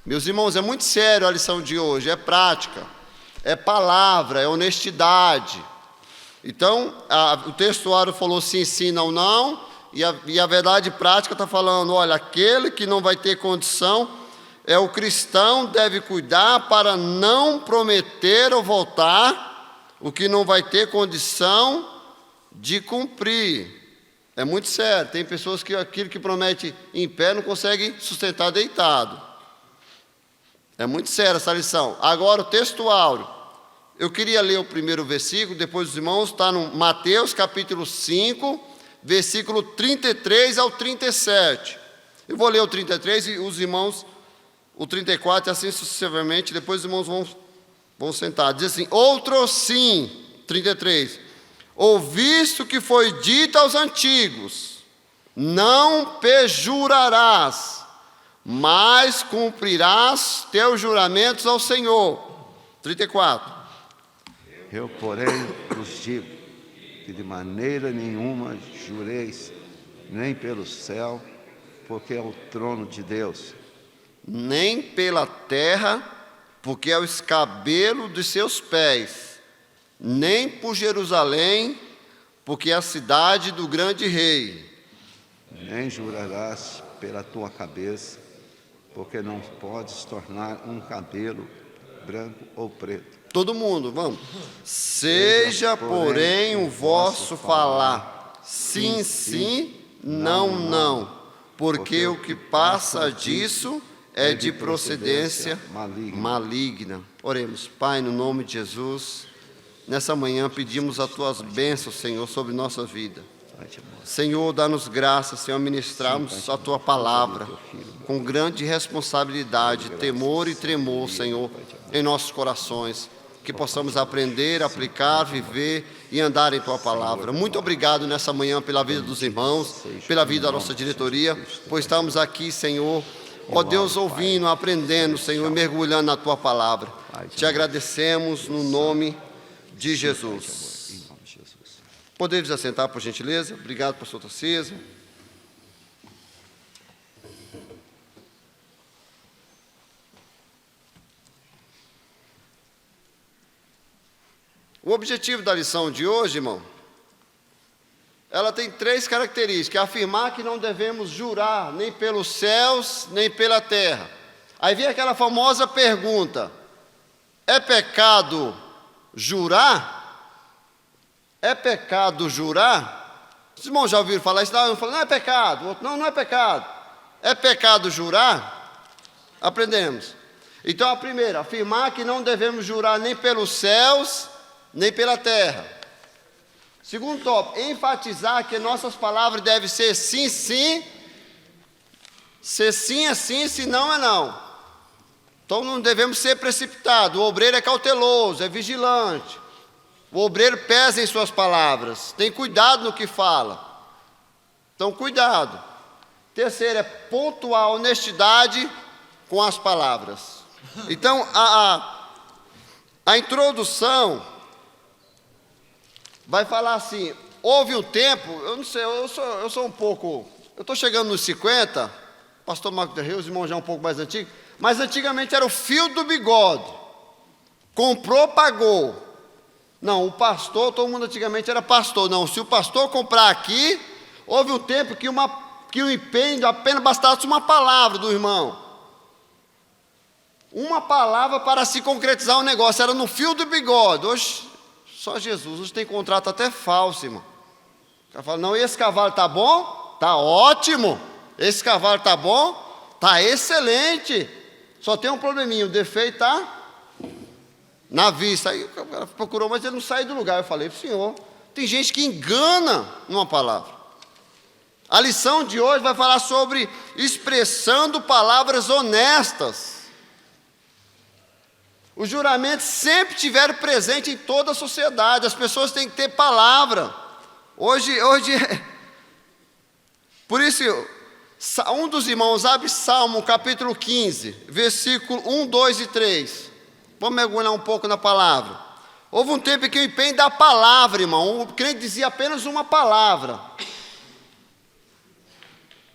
Meus irmãos, é muito sério a lição de hoje, é prática, é palavra, é honestidade. Então, o textuário falou sim, sim, não, não, e a verdade prática está falando, olha, aquele que não vai ter condição, o cristão deve cuidar para não prometer ou voltar o que não vai ter condição de cumprir. É muito sério, tem pessoas que aquilo que promete em pé não consegue sustentar deitado. É muito séria essa lição. Agora o texto áureo. Eu queria ler o primeiro versículo, depois os irmãos, está no Mateus capítulo 5, versículo 33 ao 37. Eu vou ler o 33 e os irmãos, o 34 e assim sucessivamente, depois os irmãos vão sentar. Diz assim, outro sim, 33. Ouviste o que foi dito aos antigos, não perjurarás, mas cumprirás teus juramentos ao Senhor. 34. Eu, porém, vos digo que de maneira nenhuma jureis, nem pelo céu, porque é o trono de Deus, nem pela terra, porque é o escabelo dos seus pés, nem por Jerusalém, porque é a cidade do grande rei. Nem jurarás pela tua cabeça, porque não podes tornar um cabelo branco ou preto. Todo mundo, vamos. Seja, porém, o vosso falar, sim, sim, não, não, porque o que passa disso é de procedência maligna. Oremos, Pai, no nome de Jesus, nessa manhã pedimos as tuas bênçãos, Senhor, sobre nossa vida. Senhor, dá-nos graça, Senhor, ministrarmos a tua palavra com grande responsabilidade, temor e tremor, Senhor, em nossos corações, que possamos aprender, aplicar, viver e andar em tua palavra. Muito obrigado nessa manhã pela vida dos irmãos, pela vida da nossa diretoria, pois estamos aqui, Senhor, ó Deus, ouvindo, aprendendo, Senhor, e mergulhando na tua palavra. Te agradecemos no nome de Jesus. Podemos assentar, por gentileza? Obrigado, pastor Tarcísio. O objetivo da lição de hoje, irmão, ela tem 3 características. Afirmar que não devemos jurar nem pelos céus, nem pela terra. Aí vem aquela famosa pergunta, é pecado jurar? É pecado jurar? Os irmãos já ouviram falar isso? Não, eu falo, não é pecado. O outro, não, não é pecado. É pecado jurar? Aprendemos. Então, a primeira, afirmar que não devemos jurar nem pelos céus, nem pela terra. Segundo tópico, enfatizar que nossas palavras devem ser sim, sim. Se sim é sim, se não é não. Então, não devemos ser precipitados. O obreiro é cauteloso, é vigilante. O obreiro pesa em suas palavras, tem cuidado no que fala. Então, cuidado. Terceiro é pontuar a honestidade com as palavras. Então, a introdução vai falar assim, houve um tempo, eu não sei, eu sou um pouco, eu estou chegando nos 50, pastor Marcos Del Rio, os irmãos já um pouco mais antigos, mas antigamente era o fio do bigode. Comprou, pagou. Não, o pastor, todo mundo antigamente era pastor. Não, se o pastor comprar aqui, houve um tempo que o empenho apenas bastasse uma palavra do irmão. Uma palavra para se concretizar o negócio, era no fio do bigode. Hoje, só Jesus, hoje tem contrato até falso, irmão. O cara fala, não, esse cavalo está bom? Está ótimo. Esse cavalo está bom? Está excelente. Só tem um probleminha, o defeito está na vista. Aí o cara procurou, mas ele não sai do lugar. Eu falei, senhor, tem gente que engana numa palavra. A lição de hoje vai falar sobre expressando palavras honestas. Os juramentos sempre tiveram presente em toda a sociedade. As pessoas têm que ter palavra. Hoje por isso, um dos irmãos abre Salmo capítulo 15, versículo 1, 2 e 3. Vamos mergulhar um pouco na palavra. Houve um tempo em que o empenho da palavra, irmão, o crente dizia apenas uma palavra.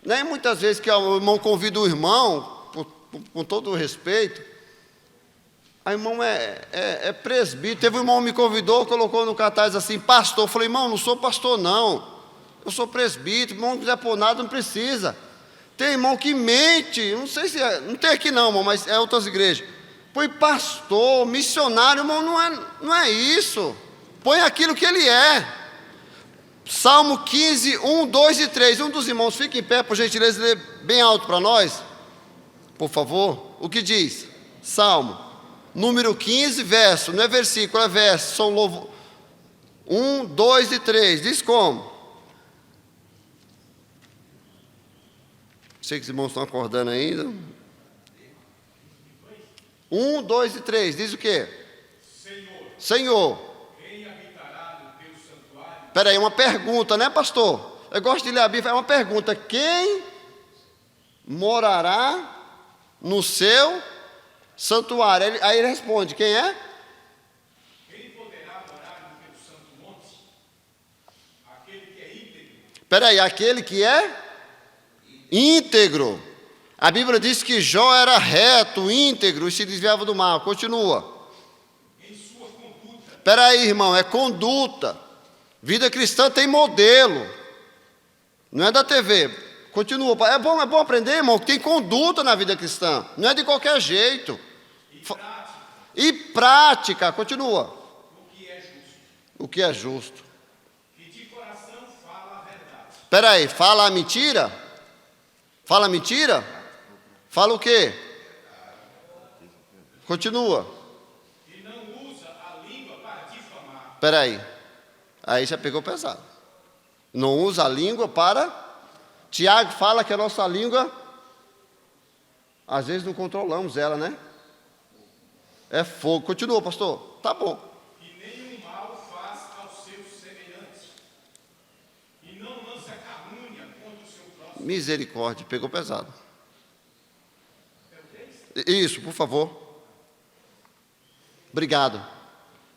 Nem muitas vezes que o irmão convida o irmão, com todo o respeito, a irmão é presbítero. Teve um irmão que me convidou, colocou no cartaz assim, pastor. Eu falei, irmão, não sou pastor não, eu sou presbítero. Irmão, não quiser pôr nada, não precisa. Tem irmão que mente, não sei se não tem aqui não, irmão, mas é outras igrejas. Põe pastor, missionário, irmão, não é isso. Põe aquilo que ele é. Salmo 15, 1, 2 e 3. Um dos irmãos, fique em pé, por gentileza, lê bem alto para nós, por favor. O que diz? Salmo, número 15, verso, não é versículo, é verso. São 1, 2 e 3. Diz como? Sei que os irmãos estão acordando ainda. 1, 2 e 3. Diz o quê? Senhor. Espera aí, uma pergunta, né, pastor? Eu gosto de ler a Bíblia, é uma pergunta. Quem morará no seu santuário? Aí ele responde, quem é? Quem poderá morar no teu santo monte? Aquele que é íntegro. Espera aí, aquele que é íntegro. A Bíblia diz que Jó era reto, íntegro e se desviava do mal. Continua. Em sua conduta. Espera aí, irmão, é conduta. Vida cristã tem modelo, não é da TV. Continua, é bom aprender, irmão, que tem conduta na vida cristã, não é de qualquer jeito. E prática, continua. O que é justo. E de coração fala a verdade. Espera aí, fala a mentira? Fala a mentira? Fala o quê? Continua. E não usa a língua para difamar. Espera aí. Aí já pegou pesado. Não usa a língua para... Tiago fala que a nossa língua, às vezes não controlamos ela, né? É fogo. Continua, pastor. Tá bom. E nenhum mal faz aos seus semelhantes. E não lança calúnia contra o seu próximo. Misericórdia, pegou pesado. Isso, por favor. Obrigado.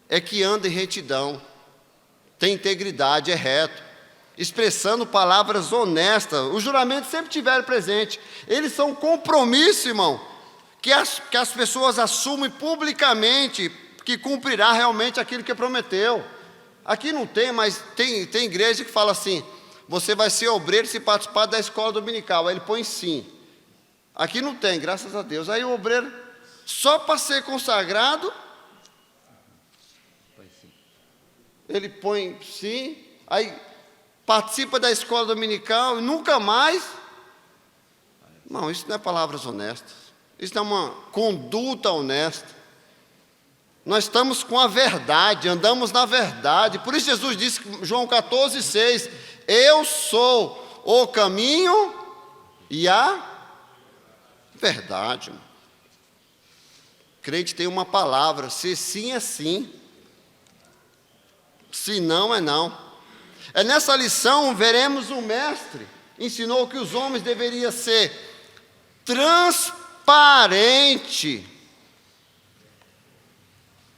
É que anda em retidão. Tem integridade, é reto, expressando palavras honestas. Os juramentos sempre tiveram presente. Eles são um compromisso, irmão, que as pessoas assumem publicamente, que cumprirá realmente aquilo que prometeu. Aqui não tem, mas tem igreja que fala assim, você vai ser obreiro se participar da escola dominical. Aí ele põe sim. Aqui não tem, graças a Deus. Aí o obreiro, só para ser consagrado, ele põe sim, aí participa da escola dominical e nunca mais. Não, isso não é palavras honestas, isso não é uma conduta honesta. Nós estamos com a verdade, andamos na verdade. Por isso Jesus disse, João 14, 6, eu sou o caminho e a verdade. Crente tem uma palavra, se sim é sim, se não é não. É nessa lição, veremos o mestre ensinou que os homens deveriam ser transparente.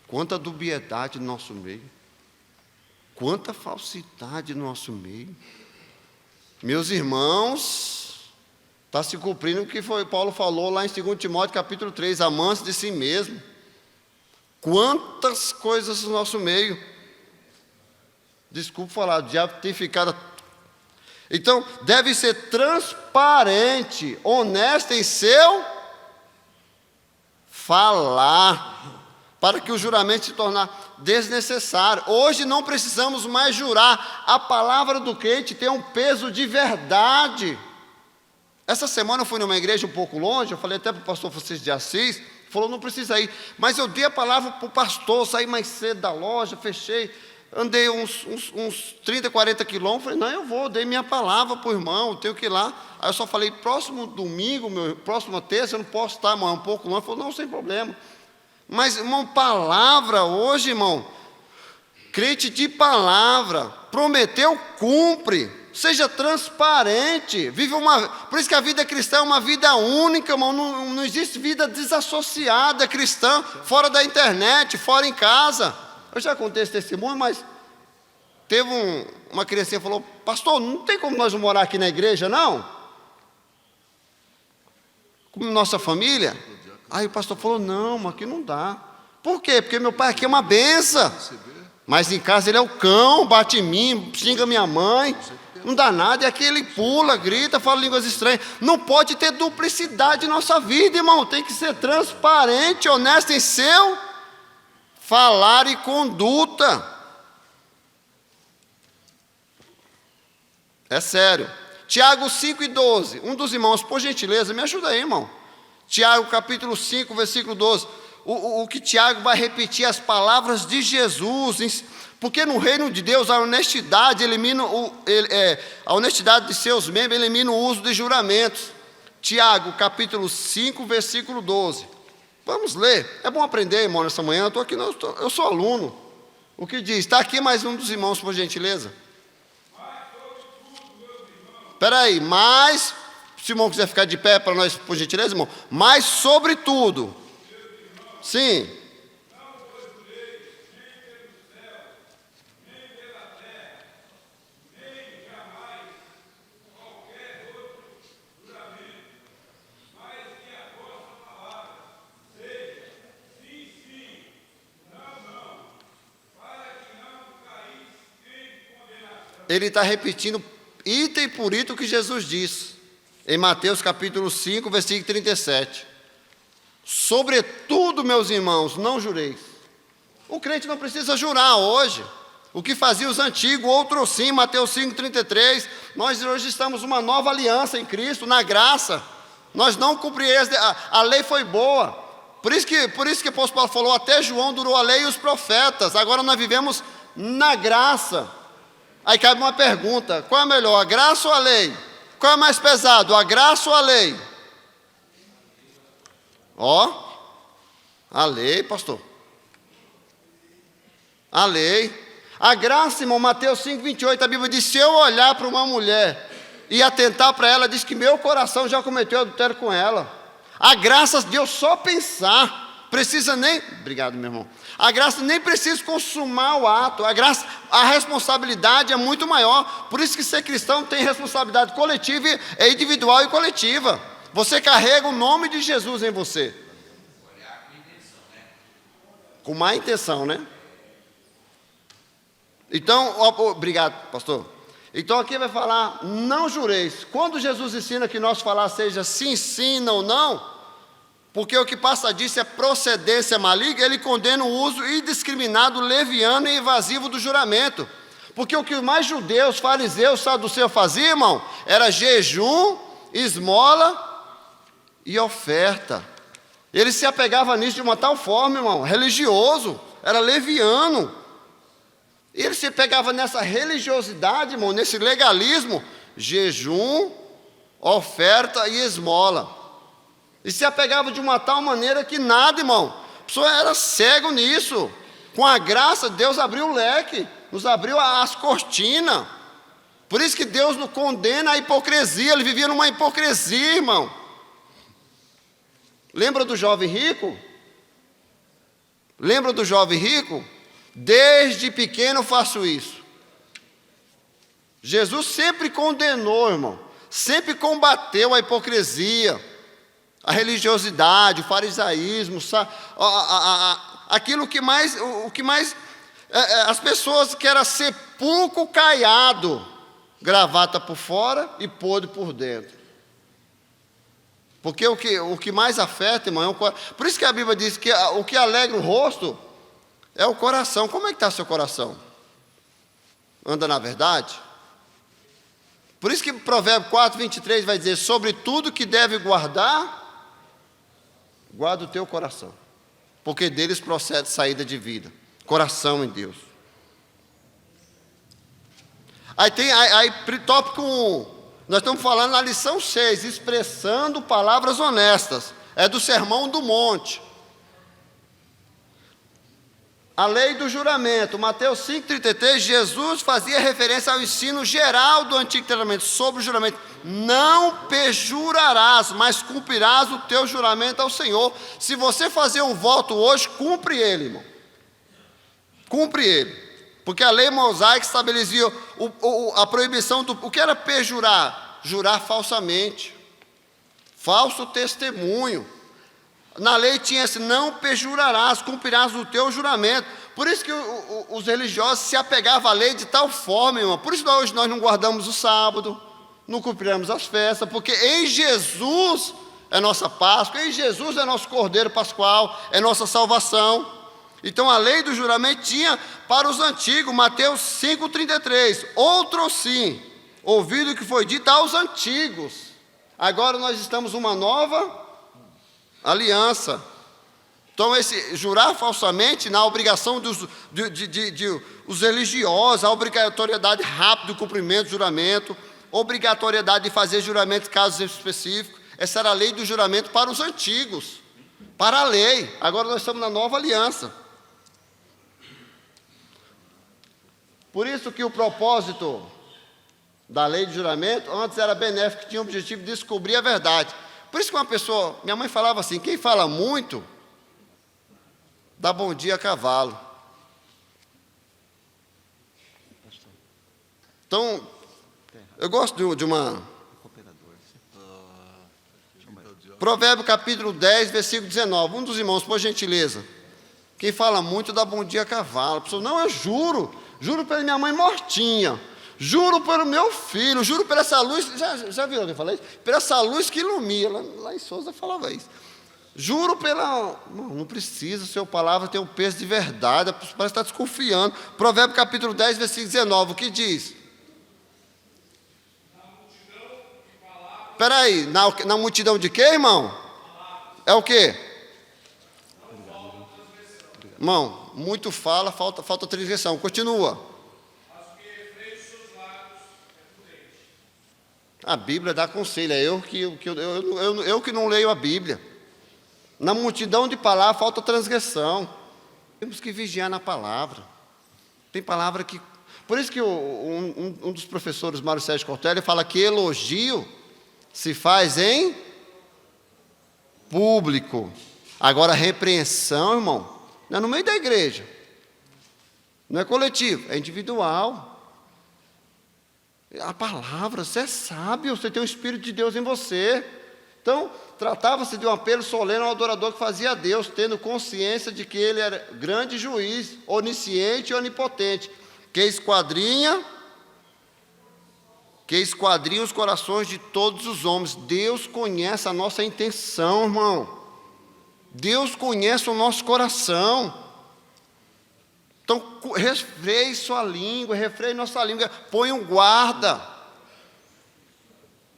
Quanta dubiedade no nosso meio, quanta falsidade no nosso meio. Meus irmãos, está se cumprindo o que Paulo falou lá em 2 Timóteo capítulo 3, amando-se de si mesmo. Quantas coisas no nosso meio. Desculpa falar, o diabo tem ficado. Então, deve ser transparente, honesto em seu falar, para que o juramento se tornar desnecessário. Hoje não precisamos mais jurar. A palavra do crente tem um peso de verdade. Essa semana eu fui numa igreja um pouco longe, eu falei até para o pastor Francisco de Assis, falou, não precisa ir. Mas eu dei a palavra para o pastor, saí mais cedo da loja, fechei. Andei uns 30, 40 quilômetros, falei, não, eu vou, dei minha palavra para o irmão, tenho que ir lá. Aí eu só falei, próximo domingo, próxima terça, eu não posso estar, irmão, um pouco longe. Ele falou, não, sem problema. Mas, irmão, palavra hoje, irmão, crente de palavra, prometeu, cumpre, seja transparente, vive por isso que a vida cristã é uma vida única, irmão, não existe vida desassociada cristã, fora da internet, fora em casa. Eu já contei esse testemunho, mas teve uma criancinha que falou, pastor, não tem como nós morar aqui na igreja, não? com nossa família? Aí o pastor falou, não, mas aqui não dá. Por quê? Porque meu pai aqui é uma benção. Mas em casa ele é o cão, bate em mim, xinga minha mãe, não dá nada, e aqui ele pula, grita, fala línguas estranhas. Não pode ter duplicidade em nossa vida, irmão, tem que ser transparente, honesto em seu falar e conduta. É sério. Tiago 5:12, um dos irmãos, por gentileza, me ajuda aí, irmão. Tiago capítulo 5, versículo 12. O que Tiago vai repetir as palavras de Jesus, porque no reino de Deus a honestidade elimina a honestidade de seus membros elimina o uso de juramentos. Tiago capítulo 5, versículo 12. Vamos ler. É bom aprender, irmão, nessa manhã. Eu sou aluno. O que diz? Está aqui mais um dos irmãos, por gentileza. Espera aí, mas, se o irmão quiser ficar de pé para nós, por gentileza, irmão. Mas, sobretudo, sim. Ele está repetindo item por item o que Jesus disse, em Mateus capítulo 5, versículo 37. Sobretudo, meus irmãos, não jureis. O crente não precisa jurar hoje. O que faziam os antigos, outros sim, Mateus 5, 33. Nós hoje estamos numa nova aliança em Cristo, na graça. Nós não cumpriremos, a lei foi boa. Por isso que o apóstolo Paulo falou, até João durou a lei e os profetas. Agora nós vivemos na graça. Aí cabe uma pergunta, qual é melhor, a graça ou a lei? Qual é mais pesado, a graça ou a lei? Ó, a lei, pastor. A lei. A graça, irmão, Mateus 5, 28, a Bíblia diz, se eu olhar para uma mulher e atentar para ela, diz que meu coração já cometeu adultério com ela. A graça de eu só pensar, precisa nem, obrigado meu irmão, a graça nem precisa consumar o ato, a responsabilidade é muito maior, por isso que ser cristão tem responsabilidade coletiva, é individual e coletiva. Você carrega o nome de Jesus em você. Com má intenção, né? Então, obrigado, pastor. Então aqui vai falar, não jureis. Quando Jesus ensina que nosso falar seja sim, sim, não, não, porque o que passa disso é procedência maligna, ele condena o uso indiscriminado, leviano e invasivo do juramento. Porque o que mais judeus, fariseus, saduceus faziam, irmão, era jejum, esmola e oferta. Ele se apegava nisso de uma tal forma, irmão, religioso, era leviano. Ele se pegava nessa religiosidade, irmão, nesse legalismo, jejum, oferta e esmola. E se apegava de uma tal maneira que nada, irmão, a pessoa era cego nisso. Com a graça, Deus abriu o leque, nos abriu as cortinas. Por isso que Deus nos condena a hipocrisia, ele vivia numa hipocrisia, irmão. Lembra do jovem rico? Lembra do jovem rico? Desde pequeno faço isso. Jesus sempre condenou, irmão, sempre combateu a hipocrisia, a religiosidade, o farisaísmo, aquilo que mais, as pessoas que era sepulcro caiado, gravata por fora e podre por dentro. Porque o que mais afeta, irmão, é o coração. Por isso que a Bíblia diz que o que alegra o rosto é o coração. Como é que está seu coração? Anda na verdade? Por isso que Provérbio 4, 23 vai dizer, sobre tudo que deve guardar, guarda o teu coração, porque deles procede saída de vida. Coração em Deus. Aí tópico 1, nós estamos falando na lição 6, expressando palavras honestas, é do Sermão do Monte. A lei do juramento, Mateus 5,33, Jesus fazia referência ao ensino geral do Antigo Testamento sobre o juramento. Não perjurarás, mas cumprirás o teu juramento ao Senhor. Se você fazer um voto hoje, cumpre ele, irmão. Cumpre ele. Porque a lei mosaica estabelecia a proibição do... O que era perjurar? Jurar falsamente. falso testemunho. Na lei tinha esse, não perjurarás, cumprirás o teu juramento. Por isso que os religiosos se apegavam à lei de tal forma, irmão. Por isso hoje nós não guardamos o sábado, não cumpriremos as festas, porque em Jesus é nossa Páscoa, em Jesus é nosso Cordeiro Pascual, é nossa salvação. Então a lei do juramento tinha para os antigos, Mateus 5,33, outro sim, ouvido o que foi dito aos antigos. Agora nós estamos numa nova aliança. Então esse jurar falsamente na obrigação os religiosos, a obrigatoriedade rápida do cumprimento do juramento, obrigatoriedade de fazer juramento em casos específicos, essa era a lei do juramento para os antigos, para a lei. Agora nós estamos na nova aliança. Por isso que o propósito da lei de juramento antes era benéfico, tinha o objetivo de descobrir a verdade. Por isso que uma pessoa, minha mãe falava assim, quem fala muito, dá bom dia a cavalo. Então, eu gosto de uma... Provérbio capítulo 10, versículo 19. Um dos irmãos, por gentileza. Quem fala muito dá bom dia a cavalo. A pessoa, não, eu juro pela minha mãe mortinha, juro pelo meu filho, juro por essa luz, já viu alguém falar isso? Por essa luz que ilumina, lá em Souza falava isso. Juro pela... Não precisa, seu palavra tem um peso de verdade, parece estar desconfiando. Provérbio capítulo 10, versículo 19, o que diz? Espera aí, na multidão de quê, irmão? É o quê? Irmão, muito fala, falta transgressão. Continua. A Bíblia dá conselho, é eu que não leio a Bíblia. Na multidão de palavras falta transgressão. Temos que vigiar na palavra. Tem palavra que... Por isso que um dos professores, Mário Sérgio Cortelli, fala que elogio se faz em público. Agora, repreensão, irmão, não é no meio da igreja. Não é coletivo, é individual. A palavra, você é sábio, você tem o Espírito de Deus em você. Então, tratava-se de um apelo solene ao adorador que fazia a Deus, tendo consciência de que ele era grande juiz, onisciente e onipotente, que esquadrinha os corações de todos os homens. Deus conhece a nossa intenção, irmão. Deus conhece o nosso coração. Então, refreie sua língua, refreie nossa língua, põe um guarda,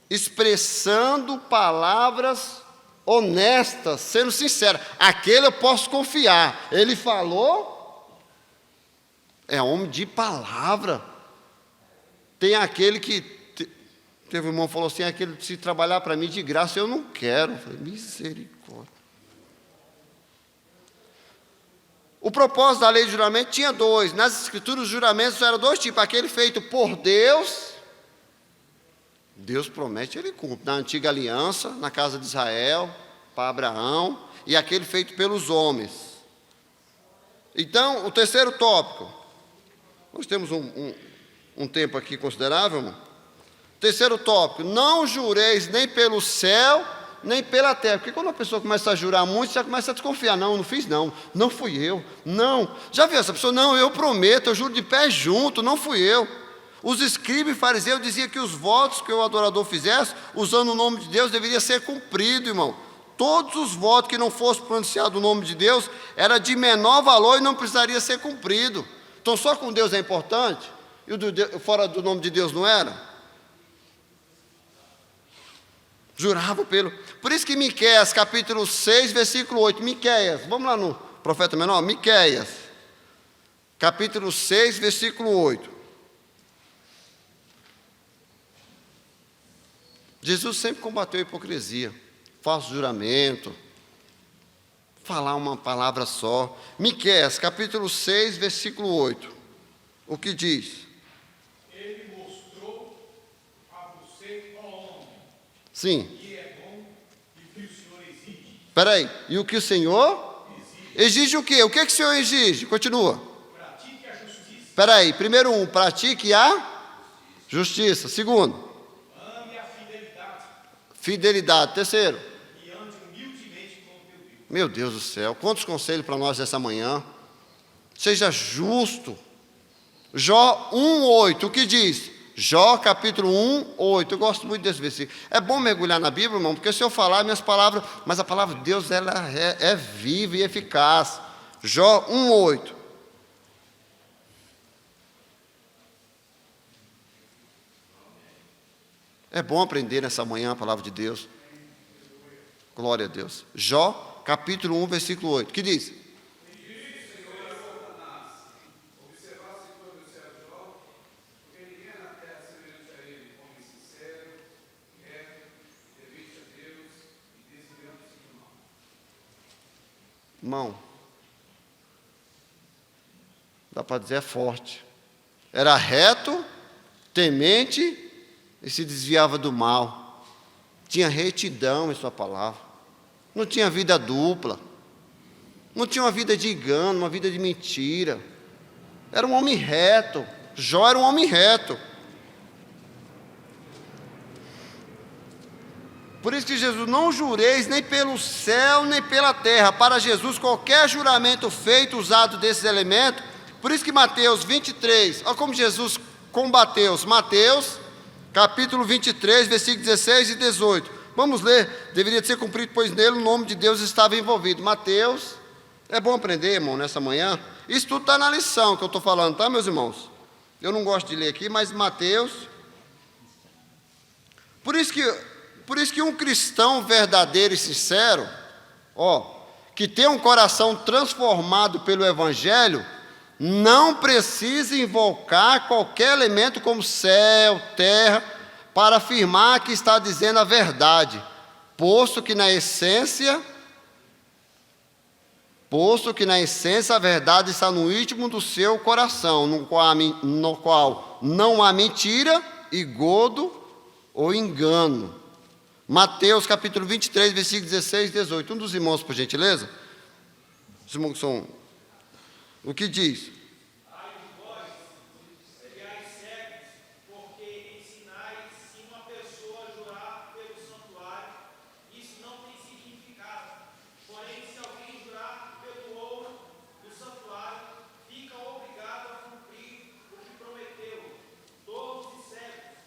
expressando palavras honestas, sendo sincero. Aquele eu posso confiar, ele falou, é homem de palavra. Tem aquele que, teve um irmão que falou assim, aquele se trabalhar para mim de graça, eu não quero. Eu falei, misericórdia. O propósito da lei de juramento tinha dois. Nas escrituras, os juramentos eram dois tipos. Aquele feito por Deus, Deus promete, ele cumpre. Na antiga aliança, na casa de Israel, para Abraão, e aquele feito pelos homens. Então, o terceiro tópico. Nós temos um tempo aqui considerável, irmão. Terceiro tópico, não jureis nem pelo céu, nem pela terra. Porque quando a pessoa começa a jurar muito, você já começa a desconfiar. Não fiz não, não fui eu, não. Já viu essa pessoa? Não, eu prometo, eu juro de pé junto, não fui eu. Os escribas e fariseus diziam que os votos que o adorador fizesse, usando o nome de Deus, deveria ser cumprido, irmão. Todos os votos que não fossem pronunciados o nome de Deus, era de menor valor e não precisaria ser cumprido. Então só com Deus é importante? E fora do nome de Deus não era? Jurava pelo... Por isso que Miqueias, capítulo 6, versículo 8. Miqueias, vamos lá no profeta menor. Miqueias, capítulo 6, versículo 8. Jesus sempre combateu a hipocrisia, falso juramento, falar uma palavra só. Miqueias, capítulo 6, versículo 8. O que diz? Ele mostrou a você, ó homem, Sim. que é bom e que o Senhor exige. Espera aí. E o que o Senhor? Exige o quê? O que o Senhor exige? Continua. Pratique a justiça. Espera aí. Primeiro pratique a justiça. Segundo. Ame a fidelidade. Fidelidade. Terceiro. E ande humildemente com o teu Deus. Meu Deus do céu, quantos conselhos para nós essa manhã. Seja justo. Jó 1:8, o que diz? Jó capítulo 1:8. Eu gosto muito desse versículo. É bom mergulhar na Bíblia, irmão, porque se eu falar minhas palavras, mas a palavra de Deus ela é viva e eficaz. Jó 1:8. É bom aprender nessa manhã a palavra de Deus. Glória a Deus. Jó capítulo 1, versículo 8. Que diz? Irmão, dá para dizer forte. Era reto, temente e se desviava do mal. Tinha retidão em sua palavra. Não tinha vida dupla. Não tinha uma vida de engano, uma vida de mentira. Era um homem reto. Jó era um homem reto. Por isso que Jesus, não jureis nem pelo céu, nem pela terra. Para Jesus, qualquer juramento feito, usado desses elementos. Por isso que Mateus 23, olha como Jesus combateu. Mateus, capítulo 23, versículos 16 e 18. Vamos ler, deveria ser cumprido, pois nele o nome de Deus estava envolvido. Mateus, é bom aprender, irmão, nessa manhã. Isso tudo está na lição que eu estou falando, tá, meus irmãos? Eu não gosto de ler aqui, mas Mateus. Por isso que um cristão verdadeiro e sincero, que tem um coração transformado pelo Evangelho, não precisa invocar qualquer elemento como céu, terra, para afirmar que está dizendo a verdade, posto que na essência a verdade está no íntimo do seu coração, no qual não há mentira e godo ou engano. Mateus capítulo 23, versículos 16 e 18. Um dos irmãos, por gentileza. Os irmãos que são... O que diz? Ai de vós, sejais cegos, porque ensinais se uma pessoa jurar pelo santuário, isso não tem significado. Porém, se alguém jurar pelo ouro do santuário, fica obrigado a cumprir o que prometeu. Tolos e cegos,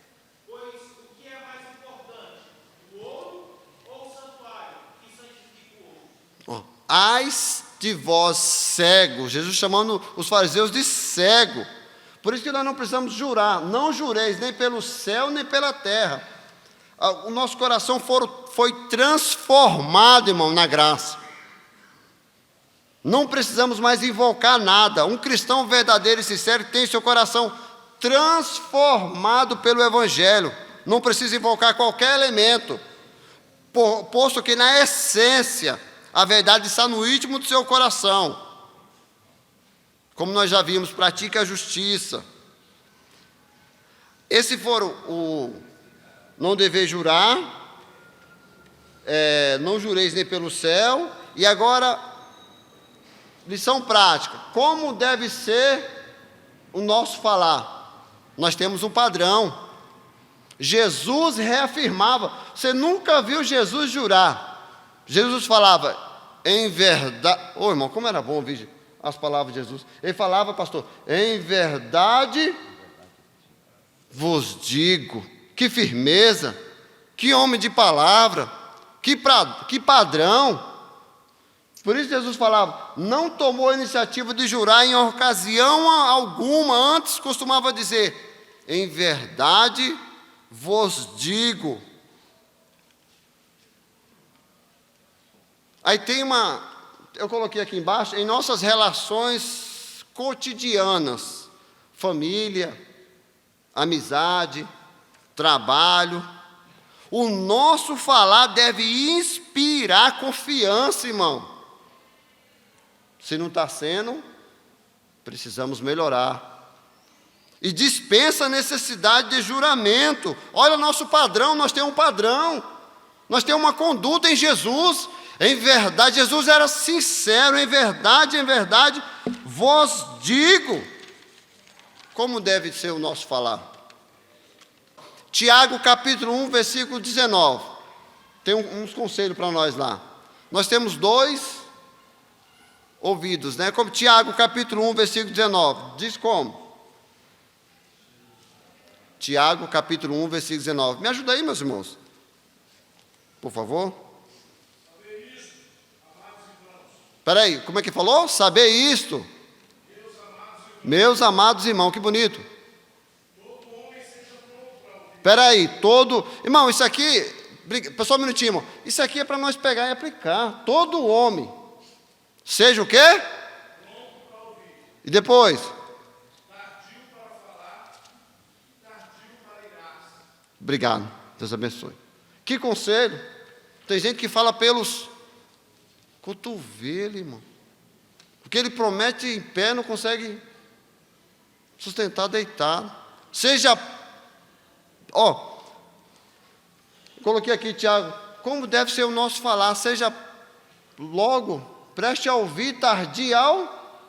pois o que é mais importante? O ouro ou o santuário que santifica o ouro? Ai de vós cegos, Jesus chamando os fariseus de cego. Por isso que nós não precisamos jurar. Não jureis nem pelo céu nem pela terra. O nosso coração foi transformado, irmão, na graça. Não precisamos mais invocar nada. Um cristão verdadeiro e sincero tem seu coração transformado pelo Evangelho. Não precisa invocar qualquer elemento, posto que na essência a verdade está no íntimo do seu coração. Como nós já vimos, pratique a justiça. Esse foram o não dever jurar, não jureis nem pelo céu. E agora, lição prática. Como deve ser o nosso falar? Nós temos um padrão. Jesus reafirmava. Você nunca viu Jesus jurar. Jesus falava, em verdade... irmão, como era bom ouvir as palavras de Jesus. Ele falava, pastor, em verdade vos digo. Que firmeza, que homem de palavra, que padrão. Por isso Jesus falava, não tomou a iniciativa de jurar em ocasião alguma. Antes costumava dizer, em verdade vos digo. Aí tem eu coloquei aqui embaixo, em nossas relações cotidianas, família, amizade, trabalho, o nosso falar deve inspirar confiança, irmão. Se não está sendo, precisamos melhorar. E dispensa a necessidade de juramento. Olha o nosso padrão, nós temos um padrão. Nós temos uma conduta em Jesus. Em verdade, Jesus era sincero, em verdade, vos digo. Como deve ser o nosso falar? Tiago capítulo 1, versículo 19. tem uns conselhos para nós lá. Nós temos 2 ouvidos, né? Como Tiago, capítulo 1, versículo 19. Diz como? Tiago, capítulo 1, versículo 19. Me ajuda aí, meus irmãos. Por favor. Espera aí, como é que falou? Saber isto. Meus amados irmãos, que bonito. Espera aí, Irmão, isso aqui... Pessoal, um minutinho, irmão. Isso aqui é para nós pegar e aplicar. Todo homem. Seja o quê? E depois? Tardio para falar, tardio para irar-se. Obrigado, Deus abençoe. Que conselho. Tem gente que fala pelos cotovelos, irmão. Porque ele promete em pé, não consegue sustentar deitado. Seja, coloquei aqui, Tiago, como deve ser o nosso falar, seja logo, preste a ouvir, tardio ao...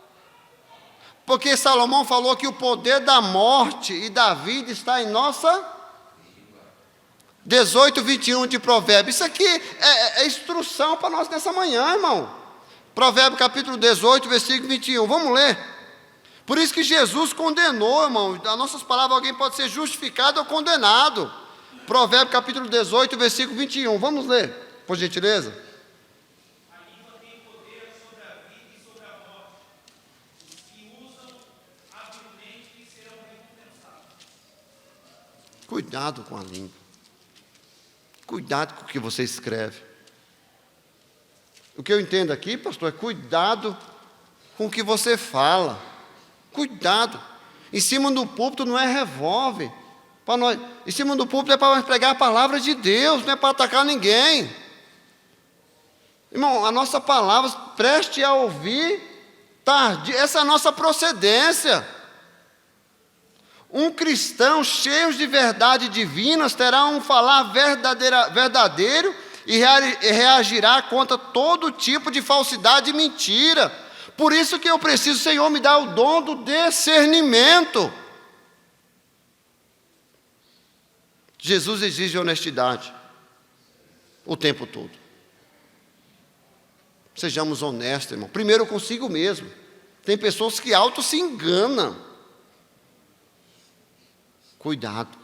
Porque Salomão falou que o poder da morte e da vida está em nossa... 18, 21 de Provérbios. Isso aqui é instrução para nós nessa manhã, irmão. Provérbios capítulo 18, versículo 21. Vamos ler. Por isso que Jesus condenou, irmão. Das nossas palavras, alguém pode ser justificado ou condenado. Provérbios capítulo 18, versículo 21. Vamos ler, por gentileza. A língua tem poder sobre a vida e sobre a morte. Os que usam habilmente serão recompensados. Cuidado com a língua. Cuidado com o que você escreve. O que eu entendo aqui, pastor, é cuidado com o que você fala. Cuidado. Em cima do púlpito não é revólver. Em cima do púlpito é para nós pregar a palavra de Deus, não é para atacar ninguém. Irmão, a nossa palavra, preste a ouvir, tarde. Essa é a nossa procedência. Um cristão cheio de verdade divinas terá um falar verdadeiro e reagirá contra todo tipo de falsidade e mentira. Por isso que eu preciso, Senhor, me dar o dom do discernimento. Jesus exige honestidade o tempo todo. Sejamos honestos, irmão. Primeiro consigo mesmo. Tem pessoas que auto se enganam. Cuidado,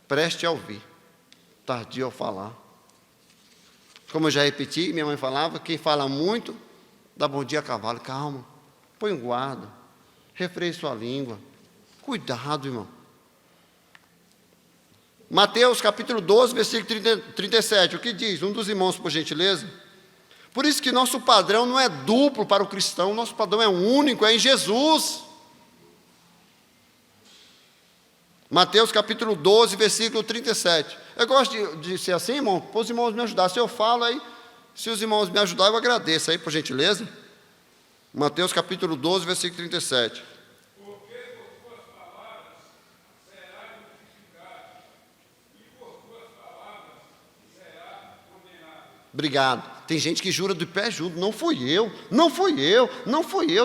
preste a ouvir, tardio ao falar. Como eu já repeti, minha mãe falava, quem fala muito, dá bom dia a cavalo. Calma, põe um guarda, refreie sua língua. Cuidado, irmão. Mateus capítulo 12, versículo 37, o que diz? Um dos irmãos, por gentileza. Por isso que nosso padrão não é duplo para o cristão, nosso padrão é único, é em Jesus. Mateus capítulo 12, versículo 37. Eu gosto de ser assim, irmão, para os irmãos me ajudar. Se eu falo aí, se os irmãos me ajudarem, eu agradeço aí, por gentileza. Mateus capítulo 12, versículo 37. Porque por tuas palavras será justificado, e por tuas palavras será condenado. Obrigado. Tem gente que jura de pé junto, não fui eu.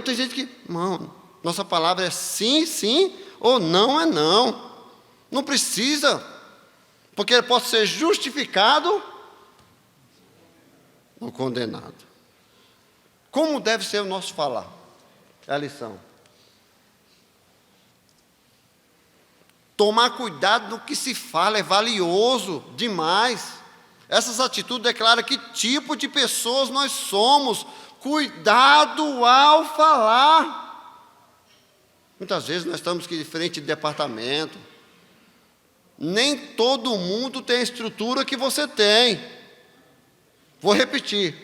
Tem gente que, irmão, nossa palavra é sim, sim, ou não é não. Não precisa, porque ele pode ser justificado ou condenado. Como deve ser o nosso falar? É a lição. Tomar cuidado no que se fala é valioso demais. Essas atitudes declaram que tipo de pessoas nós somos. Cuidado ao falar. Muitas vezes nós estamos aqui de frente de departamento. Nem todo mundo tem a estrutura que você tem. Vou repetir.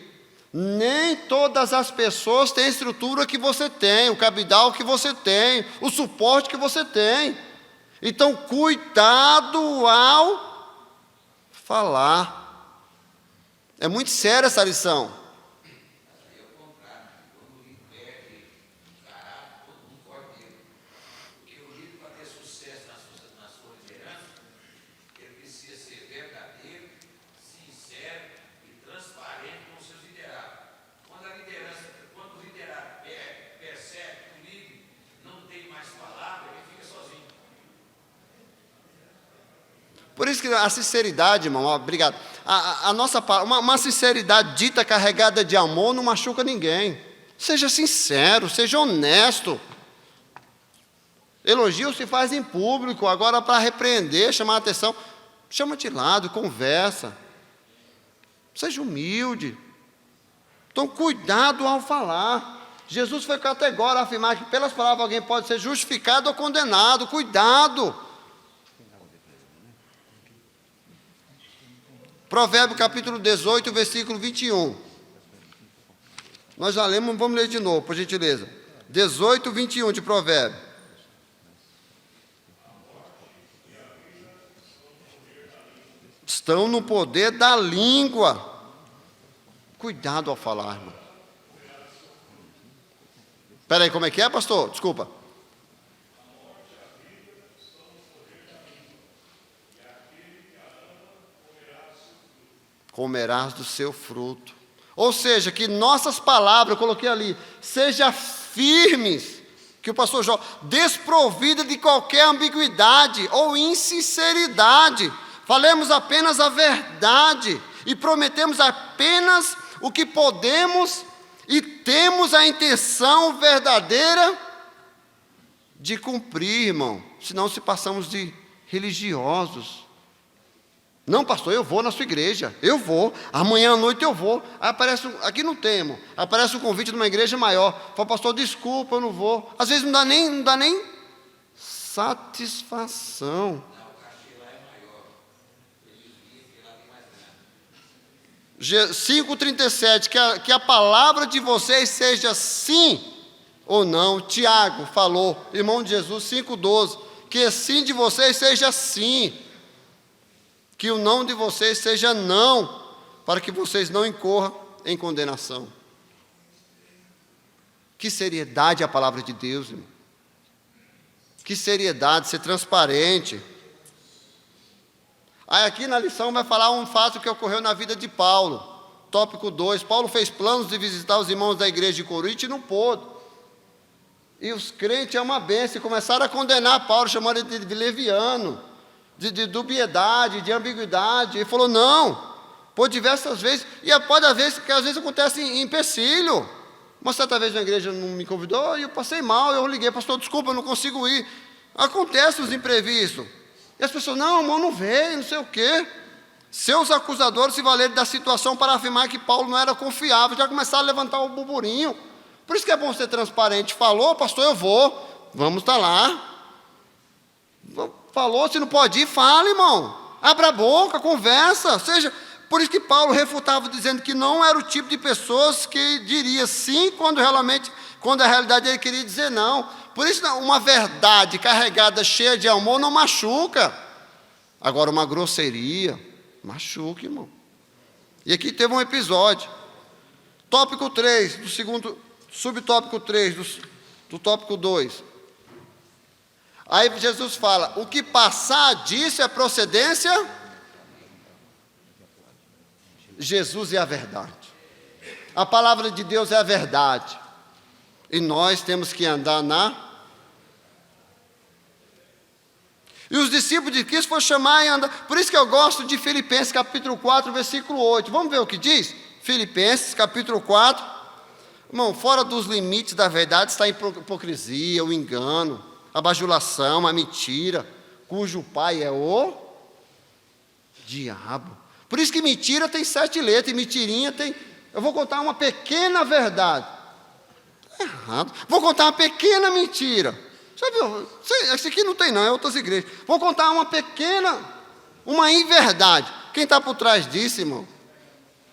Nem todas as pessoas têm a estrutura que você tem, o cabidal que você tem, o suporte que você tem. Então, cuidado ao falar. É muito séria essa lição. Por isso que a sinceridade, irmão, obrigado. a nossa uma sinceridade dita carregada de amor não machuca ninguém. Seja sincero, seja honesto. Elogio se faz em público, agora para repreender, chamar a atenção, chama de lado, conversa. Seja humilde. Então, cuidado ao falar. Jesus foi categórico a afirmar que pelas palavras alguém pode ser justificado ou condenado. Cuidado. Provérbio capítulo 18, versículo 21. Nós já lemos, vamos ler de novo, por gentileza. 18, 21 de Provérbio. Estão no poder da língua. Cuidado ao falar, irmão. Espera aí, como é que é, pastor? Desculpa. Comerás do seu fruto. Ou seja, que nossas palavras, eu coloquei ali, sejam firmes, que o pastor Jó, desprovida de qualquer ambiguidade ou insinceridade. Falemos apenas a verdade e prometemos apenas o que podemos e temos a intenção verdadeira de cumprir, irmão. Senão se passamos de religiosos. Não, pastor, eu vou na sua igreja, eu vou, amanhã à noite eu vou. Aí aparece, aqui não tem, irmão, aparece um convite de uma igreja maior. Fala, pastor, desculpa, eu não vou. Às vezes não dá nem satisfação. 5,37, que a palavra de vocês seja sim ou não. Tiago falou, irmão de Jesus, 5,12, que sim de vocês seja sim, que o não de vocês seja não, para que vocês não incorram em condenação. Que seriedade a palavra de Deus, irmão. Que seriedade, ser transparente. Aí aqui na lição vai falar um fato que ocorreu na vida de Paulo. Tópico 2, Paulo fez planos de visitar os irmãos da igreja de Corinto e não pôde. E os crentes é uma bênção, e começaram a condenar Paulo, chamando ele de leviano, de dubiedade, de ambiguidade. Ele falou, não, por diversas vezes, e pode haver, que às vezes acontece em empecilho. Uma certa vez uma igreja não me convidou e eu passei mal, eu liguei, pastor, desculpa, eu não consigo ir. Acontece os imprevistos. E as pessoas, não, irmão, não veio, não sei o quê. Seus acusadores se valeram da situação para afirmar que Paulo não era confiável, já começaram a levantar o burburinho. Por isso que é bom ser transparente. Falou, pastor, eu vou, vamos estar lá. Falou, se não pode ir, fala, irmão. Abra a boca, conversa. Seja, por isso que Paulo refutava dizendo que não era o tipo de pessoas que diria sim quando a realidade ele queria dizer não. Por isso, uma verdade carregada, cheia de amor, não machuca. Agora, uma grosseria, machuca, irmão. E aqui teve um episódio. Tópico 3, do segundo, subtópico 3, do tópico 2. Aí Jesus fala, o que passar disso é procedência? Jesus é a verdade. A palavra de Deus é a verdade. E nós temos que andar na... E os discípulos de Cristo foram chamar e andar. Por isso que eu gosto de Filipenses capítulo 4, versículo 8. Vamos ver o que diz? Filipenses capítulo 4. Irmão, fora dos limites da verdade está a hipocrisia, o engano, a bajulação, a mentira, cujo pai é o diabo. Por isso que mentira tem 7 letras, e mentirinha tem... Eu vou contar uma pequena verdade. Errado. Vou contar uma pequena mentira. Já viu? Esse aqui não tem não, é outras igrejas. Vou contar uma inverdade. Quem está por trás disso, irmão?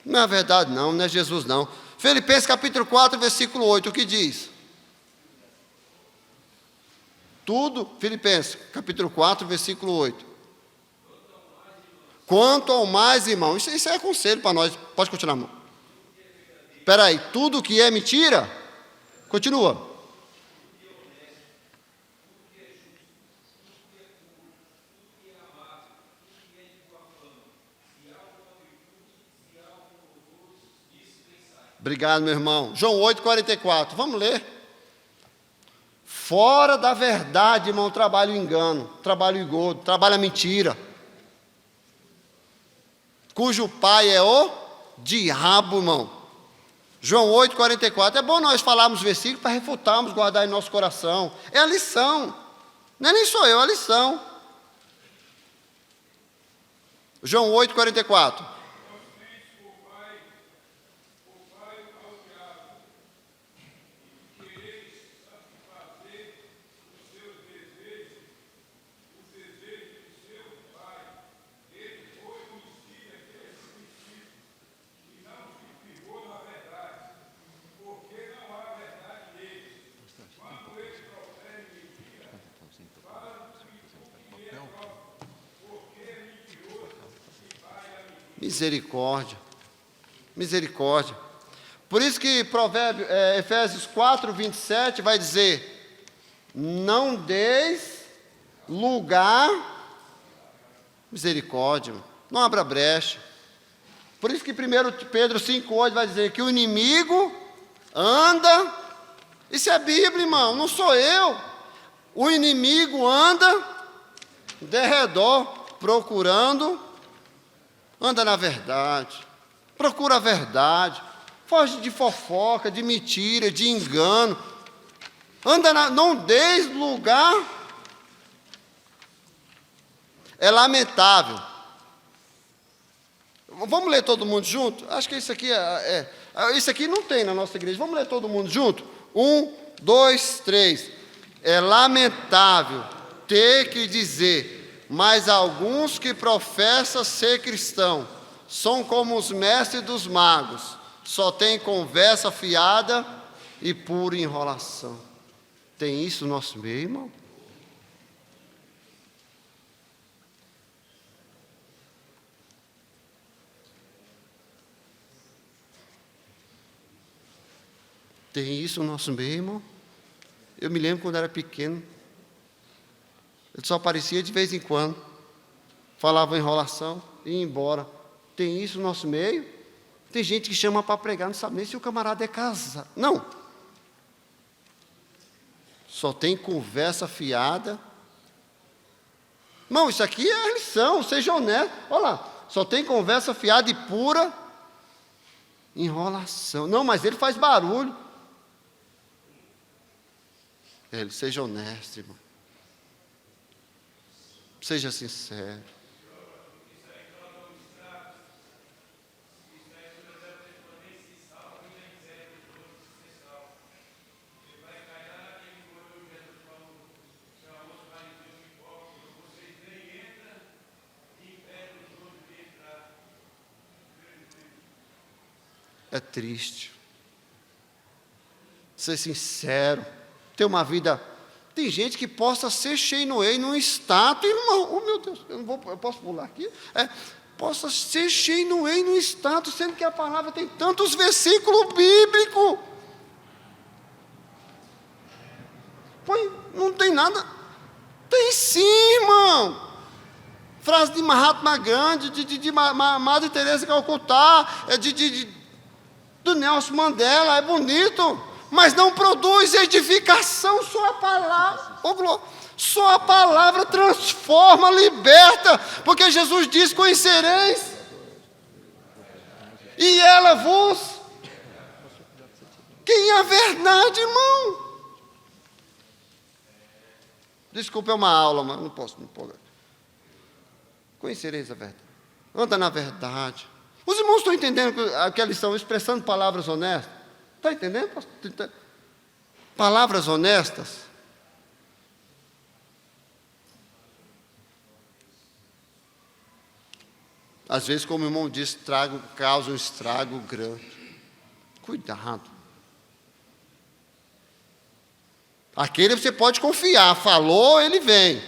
Não é verdade não, não é Jesus não. Filipenses capítulo 4, versículo 8, o que diz? Tudo, Filipenses capítulo 4, versículo 8. Quanto ao mais, irmão, isso é conselho para nós. Pode continuar, irmão. Espera aí, tudo que é mentira... Continua. Obrigado, meu irmão. João 8,44. Vamos ler. Fora da verdade, irmão, trabalha o engano, trabalha o engodo, trabalha a mentira. cujo pai é o diabo, irmão. João 8,44. É bom nós falarmos versículos para refutarmos, guardar em nosso coração. É a lição. Não é nem sou eu, é a lição. João 8,44. Misericórdia, misericórdia. Por isso que Efésios 4:27 vai dizer: não deis lugar, misericórdia, não abra brecha. Por isso que 1 Pedro 5:8 vai dizer que o inimigo anda, isso é a Bíblia, irmão, não sou eu. O inimigo anda de redor procurando. Anda na verdade, procura a verdade, foge de fofoca, de mentira, de engano. Não deis lugar. É lamentável. Vamos ler todo mundo junto? Acho que isso aqui isso aqui não tem na nossa igreja. Vamos ler todo mundo junto? 1, 2, 3. É lamentável ter que dizer: mas alguns que professam ser cristão são como os mestres dos magos, só tem conversa fiada e pura enrolação. Tem isso no nosso meio, irmão? Tem isso no nosso meio, irmão? Eu me lembro quando era pequeno, ele só aparecia de vez em quando, falava enrolação e ia embora. Tem isso no nosso meio? Tem gente que chama para pregar, não sabe nem se o camarada é casado. Não. Só tem conversa fiada. Irmão, isso aqui é a lição, seja honesto. Olha lá, só tem conversa fiada e pura enrolação. Não, mas ele faz barulho. Seja honesto, irmão. Seja sincero. É triste. Ser sincero. Ter uma vida. Tem gente que possa ser Sheinoei num status, irmão. Oh, meu Deus, eu posso pular aqui? Possa ser Sheinoei num status, sendo que a palavra tem tantos versículos bíblicos. Pois não tem nada. Tem sim, irmão. Frase de Mahatma Gandhi, de Madre Teresa de Calcutá, do Nelson Mandela, é bonito. Mas não produz edificação, só a palavra. Só a palavra transforma, liberta, porque Jesus diz: conhecereis, e ela vos. Quem é a verdade, irmão? Desculpa, é uma aula, mas não posso me empolgar. Conhecereis a verdade. Anda na verdade. Os irmãos estão entendendo que eles estão expressando palavras honestas? Está entendendo? Palavras honestas. Às vezes, como o irmão disse, causa um estrago grande. Cuidado. Aquele você pode confiar. Falou, ele vem.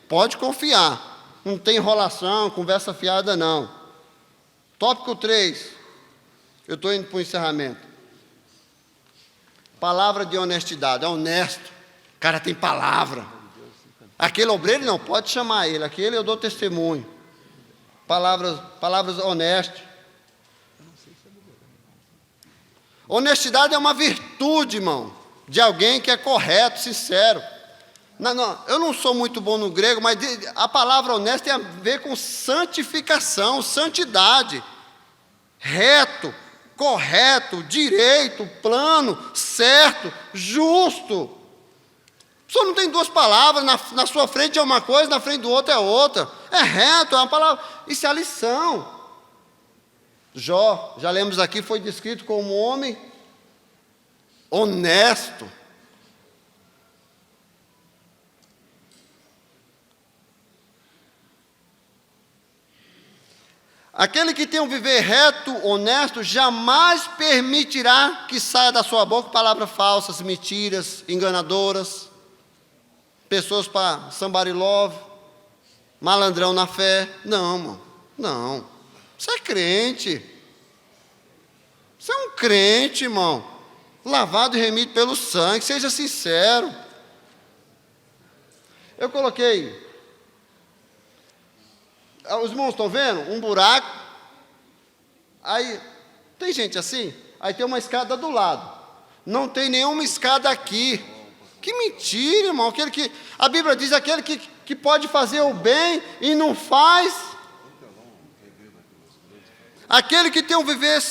Pode confiar. Não tem enrolação, conversa fiada, não. Tópico 3. Eu estou indo para o encerramento. Palavra de honestidade, é honesto. O cara tem palavra. Aquele obreiro não, pode chamar ele. Aquele eu dou testemunho. Palavras honestas. Honestidade é uma virtude, irmão, de alguém que é correto, sincero. Eu não sou muito bom no grego, mas a palavra honesto tem a ver com santificação, santidade. Reto, correto, direito, plano, certo, justo. O senhor não tem duas palavras, na sua frente é uma coisa, na frente do outro é outra. É reto, é uma palavra. Isso é a lição. Jó, já lemos aqui, foi descrito como um homem honesto. Aquele que tem um viver reto, honesto, jamais permitirá que saia da sua boca palavras falsas, mentiras, enganadoras, pessoas para somebody love, malandrão na fé. Não, irmão, não. Você é crente. Você é um crente, irmão, lavado e remido pelo sangue, seja sincero. Eu coloquei... Os irmãos estão vendo? Um buraco. Aí, tem gente assim? Aí tem uma escada do lado. Não tem nenhuma escada aqui. Que mentira, irmão. A Bíblia diz aquele que pode fazer o bem e não faz. Aquele que tem um viver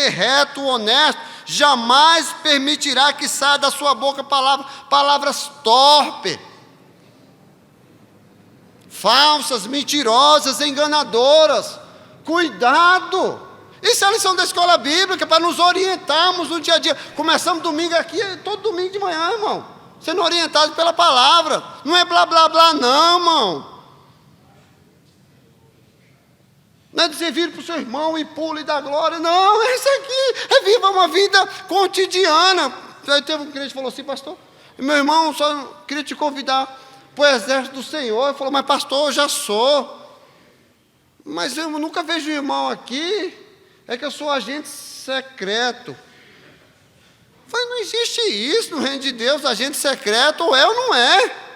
reto, honesto, jamais permitirá que saia da sua boca palavras torpes, falsas, mentirosas, enganadoras. Cuidado! Isso é a lição da escola bíblica, para nos orientarmos no dia a dia. Começamos domingo aqui, todo domingo de manhã, irmão, sendo orientado pela palavra. Não é blá blá blá não, irmão. Não é dizer vira para o seu irmão e pula e dá glória. Não, é isso aqui, é viva uma vida cotidiana. Aí teve um crente que falou assim: pastor, meu irmão, só queria te convidar para o exército do Senhor. Ele falou: mas pastor, eu já sou. Mas eu nunca vejo o irmão aqui. É que eu sou agente secreto. Eu falei: não existe isso no reino de Deus, agente secreto, ou é ou não é.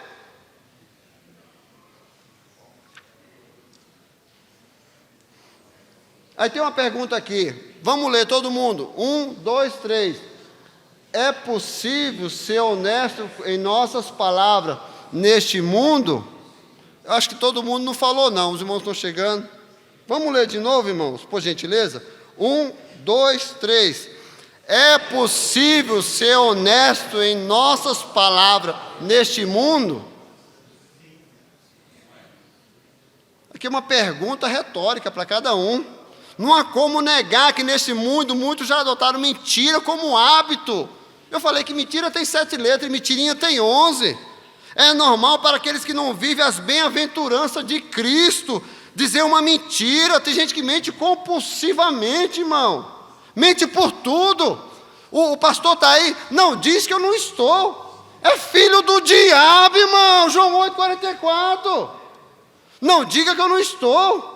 Aí tem uma pergunta aqui, vamos ler todo mundo, 1, 2, 3. É possível ser honesto em nossas palavras neste mundo? Eu acho que todo mundo não falou não, os irmãos estão chegando. Vamos ler de novo, irmãos, por gentileza? 1, 2, 3. É possível ser honesto em nossas palavras neste mundo? Aqui é uma pergunta retórica para cada um. Não há como negar que nesse mundo muitos já adotaram mentira como hábito. Eu falei que mentira tem 7 letras e mentirinha tem 11. É normal para aqueles que não vivem as bem-aventuranças de Cristo dizer uma mentira. Tem gente que mente compulsivamente, irmão. Mente por tudo. O pastor está aí, não, diz que eu não estou. É filho do diabo, irmão. João 8,44. Não diga que eu não estou.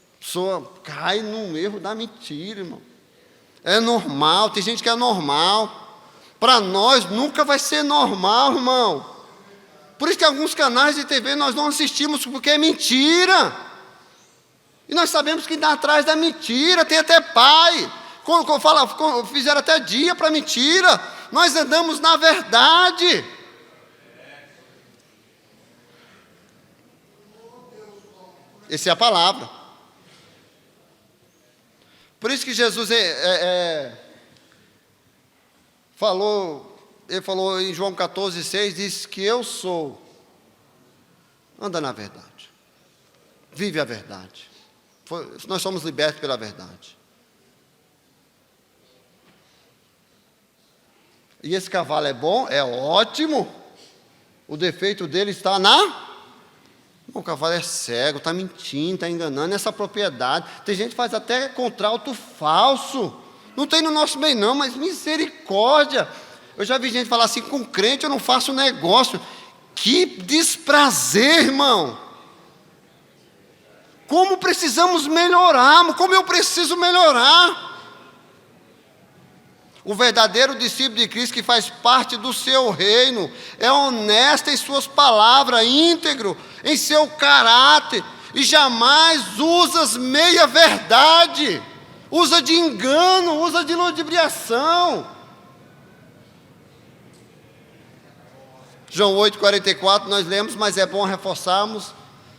A pessoa cai num erro da mentira, irmão. É normal, tem gente que é normal. Para nós nunca vai ser normal, irmão. Por isso que alguns canais de TV nós não assistimos, porque é mentira. E nós sabemos que dá atrás da mentira, tem até pai. Fizeram até dia para mentira. Nós andamos na verdade. Essa é a palavra. Por isso que Jesus ele falou em João 14,6, disse que eu sou. Anda na verdade. Vive a verdade. Nós somos libertos pela verdade. E esse cavalo é bom? É ótimo. O defeito dele está o cavalo é cego, está mentindo, está enganando essa propriedade. Tem gente que faz até contrato falso. Não tem no nosso meio não, mas misericórdia. Eu já vi gente falar assim: com crente eu não faço negócio. Que desprazer, irmão. Como precisamos melhorar, como eu preciso melhorar. O verdadeiro discípulo de Cristo que faz parte do seu reino é honesto em suas palavras, íntegro em seu caráter e jamais usas meia-verdade, usa de engano, usa de ludibriação. João 8,44 nós lemos, mas é bom reforçarmos.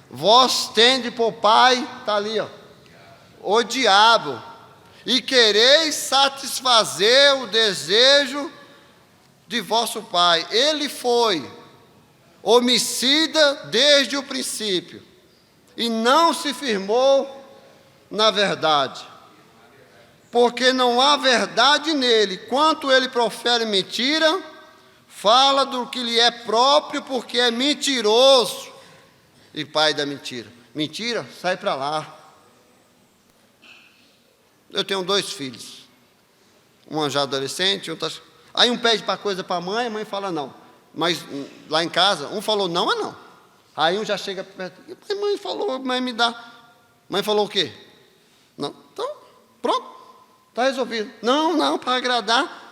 Vós tende por pai, está ali, ó, o diabo, e quereis satisfazer o desejo de vosso pai. Ele foi homicida desde o princípio, e não se firmou na verdade, porque não há verdade nele. Quanto ele profere mentira, fala do que lhe é próprio, porque é mentiroso e pai da mentira. Mentira, sai para lá. Eu tenho 2 filhos, um já adolescente, outro... Aí um pede para coisa para a mãe fala não. Mas lá em casa, um falou não, é não. Aí um já chega perto, mãe falou, mãe me dá. Mãe falou o quê? Não, então, pronto, está resolvido. Não, para agradar.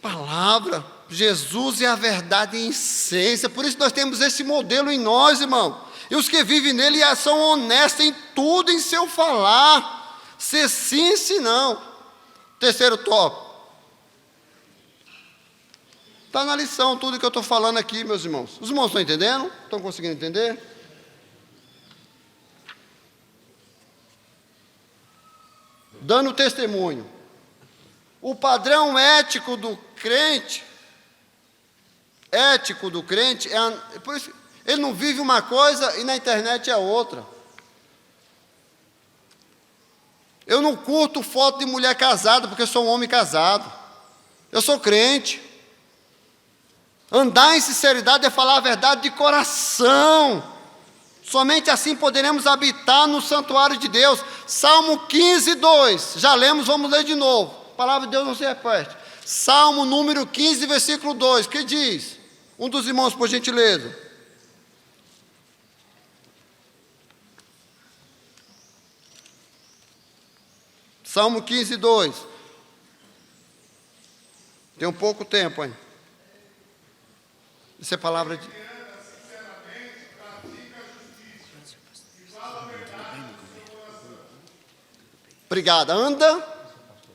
Palavra, Jesus é a verdade em essência, por isso nós temos esse modelo em nós, irmão. E os que vivem nele são honestos em tudo, em seu falar. Se sim, se não. Terceiro tópico. Está na lição tudo que eu estou falando aqui, meus irmãos. Os irmãos estão entendendo? Estão conseguindo entender? Dando testemunho. O padrão ético do crente, por isso, ele não vive uma coisa e na internet é outra. Eu não curto foto de mulher casada, porque eu sou um homem casado. Eu sou crente. Andar em sinceridade é falar a verdade de coração. Somente assim poderemos habitar no santuário de Deus. Salmo 15, 2. Já lemos, vamos ler de novo. A palavra de Deus não se repete. Salmo número 15, versículo 2. Que diz? Um dos irmãos, por gentileza. Salmo 15, 2. Tem um pouco tempo ainda. Isso é palavra de... Obrigado. Anda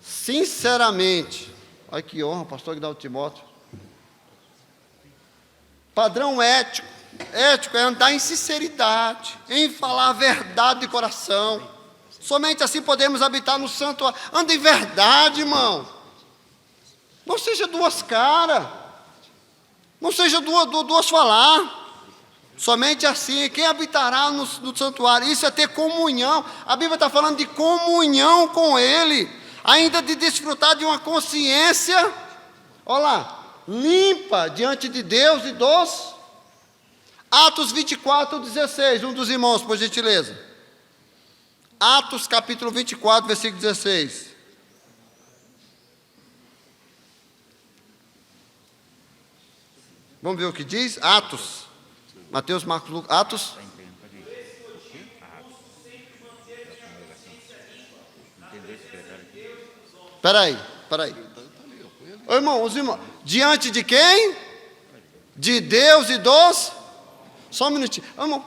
sinceramente. Olha que honra, pastor Guidaldo Timóteo. Padrão ético. Ético é andar em sinceridade, em falar a verdade de coração. Somente assim podemos habitar no santuário. Anda em verdade, irmão. Não seja duas caras. Não seja duas falar. Somente assim. Quem habitará no santuário? Isso é ter comunhão. A Bíblia está falando de comunhão com Ele. Ainda de desfrutar de uma consciência, olha lá, limpa diante de Deus e dos... Atos 24, 16. Um dos irmãos, por gentileza. Atos capítulo 24, versículo 16. Vamos ver o que diz? Atos. Mateus, Marcos, Lucas. Atos. Espera aí. Ô, irmão, os irmãos. Diante de quem? De Deus e dos... Só um minutinho. Ô, irmão,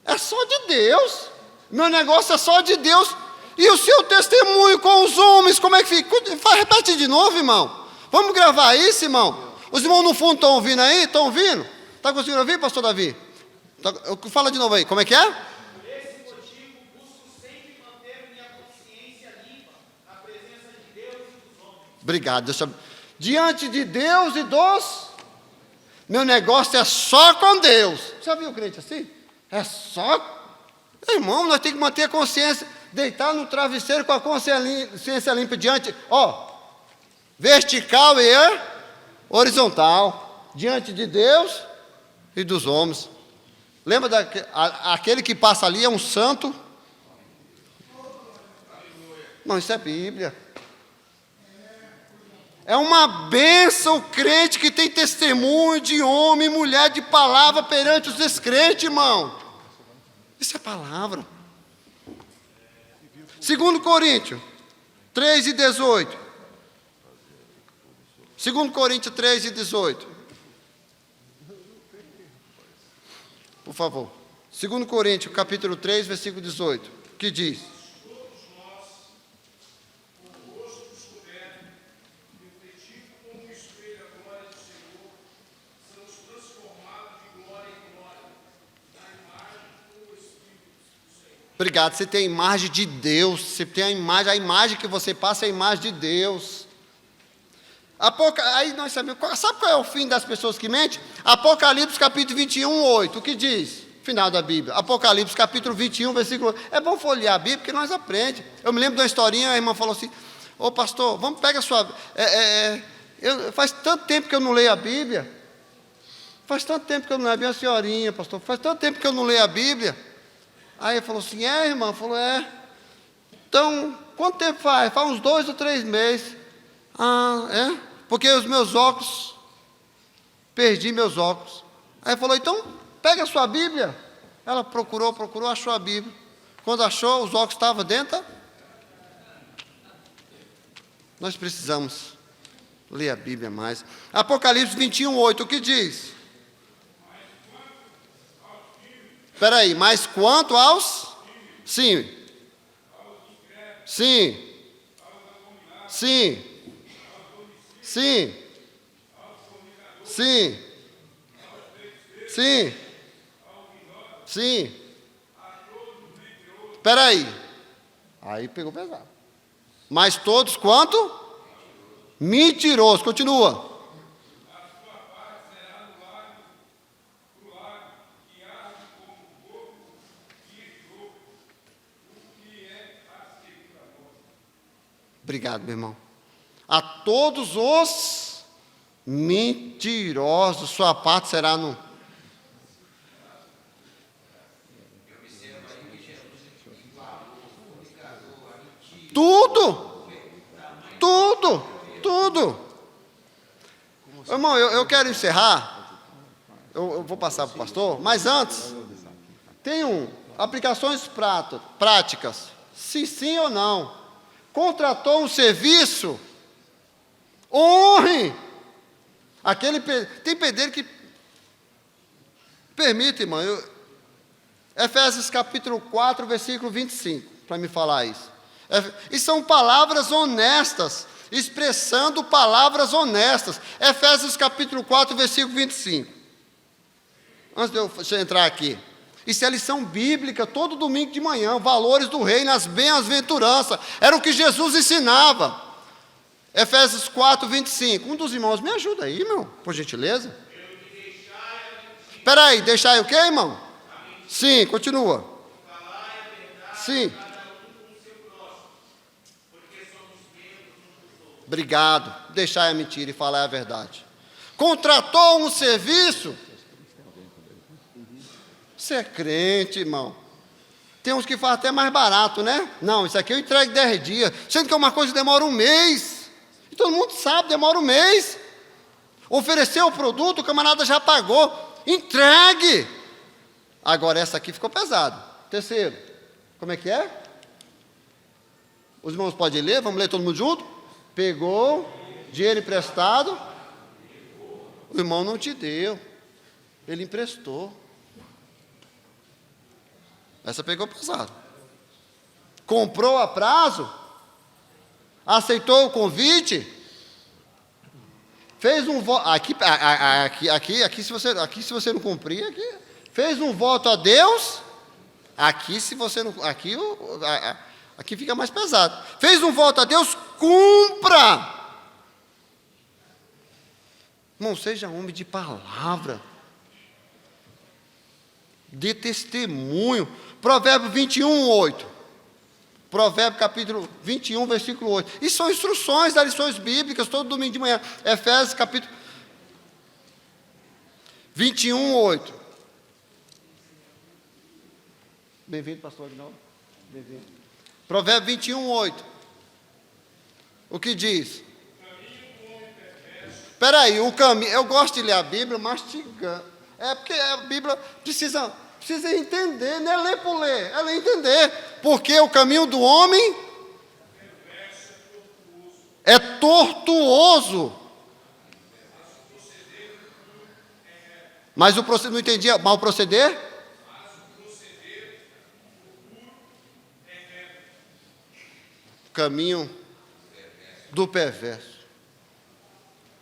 é só de Deus. Meu negócio é só de Deus. E o seu testemunho com os homens, como é que fica? Repete de novo, irmão. Vamos gravar isso, irmão? Os irmãos no fundo estão ouvindo aí? Estão ouvindo? Está conseguindo ouvir, pastor Davi? Fala de novo aí. Como é que é? Por esse motivo, busco sempre manter minha consciência limpa na presença de Deus e dos homens. Obrigado. Diante de Deus e dos... Meu negócio é só com Deus. Já viu o crente assim? É só... Irmão, nós temos que manter a consciência, deitar no travesseiro com a consciência limpa diante, vertical e horizontal, diante de Deus e dos homens. Lembra aquele que passa ali é um santo? Não, isso é Bíblia. É uma bênção o crente que tem testemunho de homem e mulher de palavra perante os descrentes, irmão. Isso é palavra. 2 Coríntios 3 e 18. 2 Coríntios 3 e 18. Por favor. 2 Coríntios, capítulo 3, versículo 18, que diz: obrigado, você tem a imagem de Deus, você tem a imagem que você passa é a imagem de Deus. Aí nós sabemos, sabe qual é o fim das pessoas que mentem? Apocalipse capítulo 21, 8, o que diz? Final da Bíblia, Apocalipse capítulo 21, versículo 8. É bom folhear a Bíblia, porque nós aprendemos. Eu me lembro de uma historinha, a irmã falou assim: ô pastor, vamos pegar a sua... faz tanto tempo que eu não leio a Bíblia. Faz tanto tempo que eu não leio a Bíblia, a senhorinha, pastor, faz tanto tempo que eu não leio a Bíblia. Aí ele falou assim: irmã? Falou: então, quanto tempo faz? Faz uns 2 ou 3 meses. Porque os meus óculos, perdi meus óculos. Aí ele falou: então, pega a sua Bíblia. Ela procurou, achou a Bíblia. Quando achou, os óculos estavam dentro. Nós precisamos ler a Bíblia mais. Apocalipse 21, 8, o que diz? Espera aí, mas quanto aos? Sim. Sim. Sim. Sim. Sim. Sim. Sim. Espera aí. Aí pegou pesado. Mas todos quanto? Mentiroso. Continua. Obrigado, meu irmão. A todos os mentirosos, sua parte será no... Tudo. Irmão, eu quero encerrar. Eu vou passar para o pastor, mas antes, tem aplicações práticas. Se sim ou não. Contratou um serviço, honre. Tem pedreiro que permite, irmão. Efésios capítulo 4, versículo 25, para me falar isso. E são palavras honestas, expressando palavras honestas. Efésios capítulo 4, versículo 25. Antes de eu entrar aqui. Isso é lição bíblica, todo domingo de manhã, valores do reino, as bem-aventuranças, era o que Jesus ensinava. Efésios 4, 25, um dos irmãos, me ajuda aí, irmão, por gentileza. Espera aí, deixar aí o quê, irmão? Sim, continua. Sim. Obrigado, deixar a mentira e falar a verdade. Contratou um serviço. Você é crente, irmão. Tem uns que fazem até mais barato, né? Não, isso aqui eu entrego 10 dias. Sendo que é uma coisa que demora 1 mês. E todo mundo sabe, demora 1 mês. Ofereceu o produto, o camarada já pagou. Entregue. Agora essa aqui ficou pesada. Terceiro, como é que é? Os irmãos podem ler? Vamos ler todo mundo junto? Pegou dinheiro emprestado. O irmão não te deu. Ele emprestou. Essa pegou pesado. Comprou a prazo, aceitou o convite, fez um voto. Aqui, se você não cumprir, fez um voto a Deus. Aqui, se você não. Aqui fica mais pesado. Fez um voto a Deus, cumpra. Irmão, seja homem de palavra, de testemunho. Provérbio 21, 8. Provérbio capítulo 21, versículo 8. Isso são instruções das lições bíblicas, todo domingo de manhã. Efésios capítulo 21, 8. Bem-vindo, pastor Aguinaldo. Bem-vindo. Provérbio 21, 8. O que diz? Espera aí, o caminho... Eu gosto de ler a Bíblia mastigando. É porque a Bíblia precisa entender, não é ler por ler, é ler entender. Porque o caminho do homem é tortuoso. Mas o proceder, não entendia, mal proceder? caminho do perverso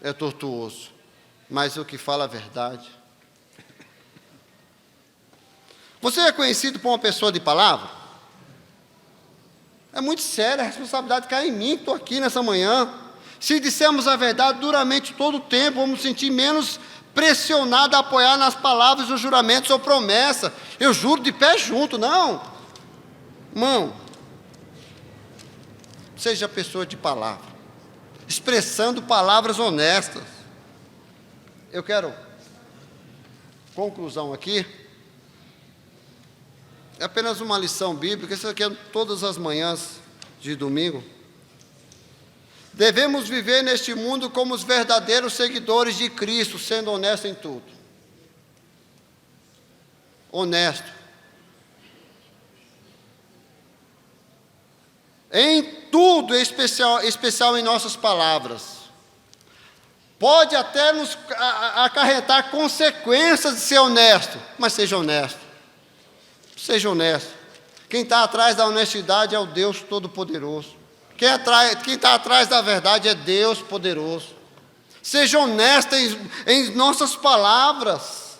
é tortuoso, mas o que fala a verdade. Você é conhecido por uma pessoa de palavra? É muito séria, a responsabilidade cai em mim, estou aqui nessa manhã. Se dissermos a verdade duramente todo o tempo, vamos nos sentir menos pressionados a apoiar nas palavras dos juramentos ou promessa. Eu juro de pé junto, não. Irmão, seja pessoa de palavra, expressando palavras honestas. Eu quero, conclusão aqui, é apenas uma lição bíblica, isso aqui é todas as manhãs de domingo. Devemos viver neste mundo como os verdadeiros seguidores de Cristo, sendo honesto em tudo. Honesto. Em tudo, em especial em nossas palavras. Pode até nos acarretar consequências de ser honesto, mas seja honesto. Seja honesto. Quem está atrás da honestidade é o Deus Todo-Poderoso. Quem está atrás da verdade é Deus poderoso. Seja honesto em nossas palavras,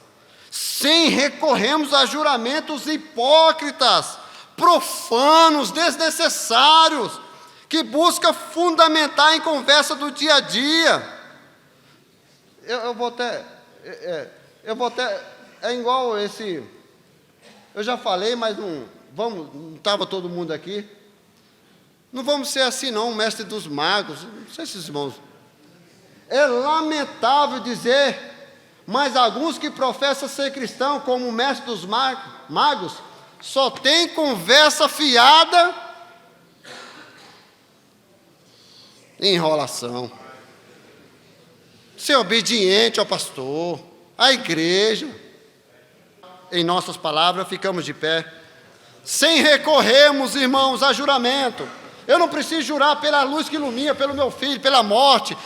sem recorrermos a juramentos hipócritas, profanos, desnecessários, que busca fundamentar em conversa do dia a dia. Eu vou até, é igual esse, eu já falei, mas não estava todo mundo aqui. Não vamos ser assim não, mestre dos magos, não sei se esses irmãos. É lamentável dizer, mas alguns que professam ser cristão, como o mestre dos magos, só tem conversa fiada e enrolação. Ser obediente ao pastor, à igreja. Em nossas palavras, ficamos de pé, sem recorrermos, irmãos, a juramento. Eu não preciso jurar pela luz que ilumina, pelo meu filho, pela morte,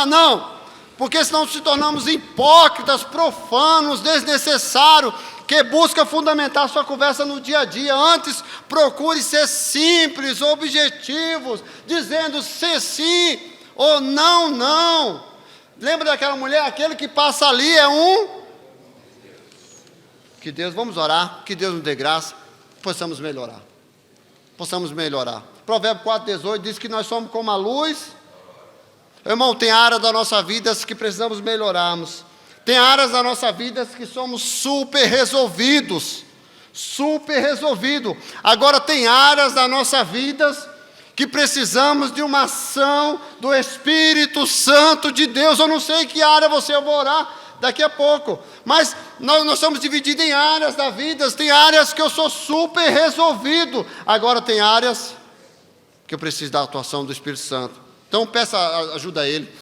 não, porque senão se tornamos hipócritas, profanos, desnecessários, que busca fundamentar sua conversa no dia a dia. Antes, procure ser simples, objetivos, dizendo se sim ou não. Lembra daquela mulher? Aquele que passa ali é que Deus, vamos orar, que Deus nos dê graça, possamos melhorar. Provérbios 4,18 diz que nós somos como a luz. Irmão, tem áreas da nossa vida que precisamos melhorarmos. Tem áreas da nossa vida que somos super resolvidos. Agora tem áreas da nossa vida que precisamos de uma ação do Espírito Santo de Deus. Eu não sei que área eu vou orar daqui a pouco, mas nós somos divididos em áreas da vida. Tem áreas que eu sou super resolvido, agora tem áreas que eu preciso da atuação do Espírito Santo. Então peça ajuda a Ele.